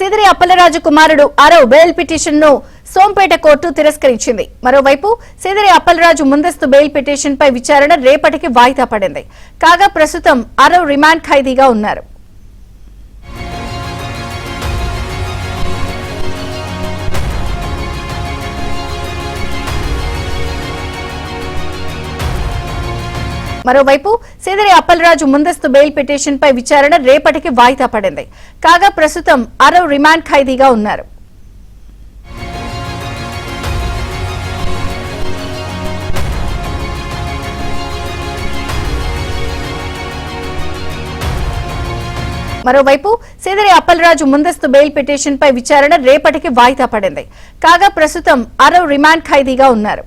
సిదిరి అప్పలరాజు కుమారుడు అరవ్ bail petition ను Sompeta court తిరస్కరించింది. మరోవైపు సిదిరి అప్పలరాజు ముందస్తు బెయిల్ పిటిషన్ పై విచారణ రేపటికి వాయిదా పడింది. కాగా ప్రస్తుతం అరవ్ రిమాండ్ ఖైదీగా ఉన్నారు. మరోవైపు సిదిరి అప్పలరాజు ముందస్తు బెయిల్ పిటిషన్ పై విచారణ రేపటికి వాయిదా పడింది. కాగా ప్రస్తుతం అరవ్ రిమాండ్ ఖైదీగా ఉన్నారు. మరోవైపు సిదిరి అప్పలరాజు ముందస్తు బెయిల్ పిటిషన్ పై విచారణ రేపటికి వాయిదా పడింది. కాగా ప్రస్తుతం అరవ్ రిమాండ్ ఖైదీగా ఉన్నారు. మరోవైపు సిదిరి అప్పలరాజు ముందస్తు బెయిల్ పిటిషన్ పై విచారణ రేపటికి వాయిదా పడింది. కాగా ప్రస్తుతం అరవ్ రిమాండ్ ఖైదీగా ఉన్నారు.